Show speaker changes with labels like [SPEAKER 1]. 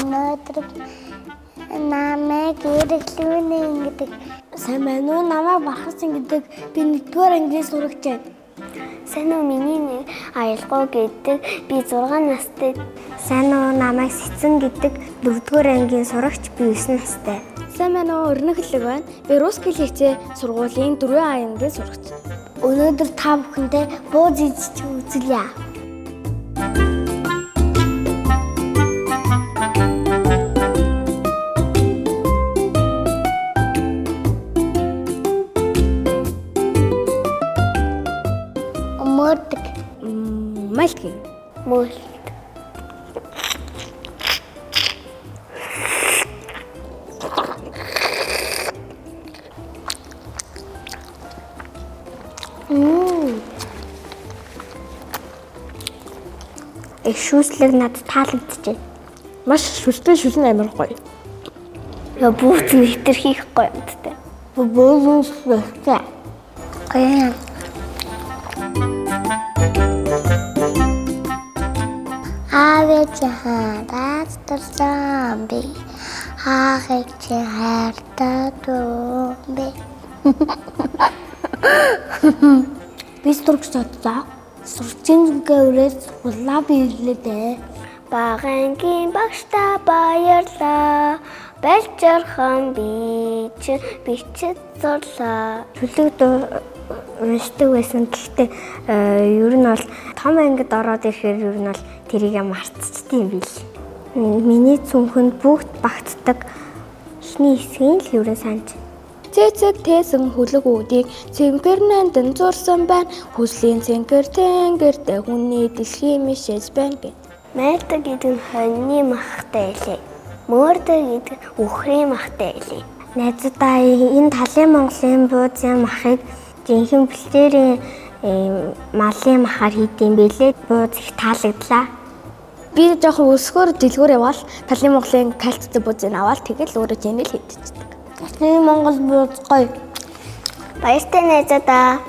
[SPEAKER 1] өнөөдөр намайг ирэглүүнэ гэдэг. Сайн байна уу? Намайг Бархас гэдэг. Би 1-р англи сурагч байна. Сайн уу? Миний нэр Аялгау гэдэг. Би 6 настай. Сайн уу? Намайг Сэцэн гэдэг. 4-р ангийн сурагч. Би 9 настай. Сайн байна уу? Өрнөглөг байна. Би русский лицей сургуулийн 4 ангийн сурагч. Өнөөдөр та бүхэндээ бууз идэж үзүүлье. Мөрдөг. Мальки. Мөлт. Шүүслэг надад таалагдчихэ.
[SPEAKER 2] Маш шүлтэй шүлэн амар гоё.
[SPEAKER 1] Яа бүүт нэтэр хийх гоё юмтай. Бөөлөн шүлтэй. Гоё. Авэж хадаад турсан би. Хаахыг чи хайртаа дөө. Би сурагч чадсан. Сурчийн зүгээрээс улаа биелээ. Багангийн багштай баярлаа. Байлчирхан би ч бичиж сурлаа. Шүлэгд уншдаг байсан. Гэхдээ ер нь бол том ангид ороод ирэхээр ер нь бол тэрийг мартчихдээ юм бил. Миний цүнхэнд бүгд багтдаг эхний хэсгийн л ерөн санаж.
[SPEAKER 2] Цэцэг тээсэн хөлөг үүдийг цэнгэр нандин зурсан байна. Хүслийн цэнгэр тэнгэртэй хүний дэлхий мишэж байна гэв.
[SPEAKER 1] Майлдаг гэдэг нь хоньны махтай илээ. Мөөрдөг гэдэг үхрийн махтай илээ. Найзуудаа энэ талын Монголын буузын махыг жинхэнэ бэлтээрийн малын махаар хийдэм билээ. Бууз их таалагдлаа.
[SPEAKER 2] Би жоохон өсгөр дэлгүүр явбал талын Монголын кальцтэй буузыг аваад тэгэл өөрөө жинэл хийдчихдэг.
[SPEAKER 1] Талын Монгол бууз гоё. Баяртай найзуудаа.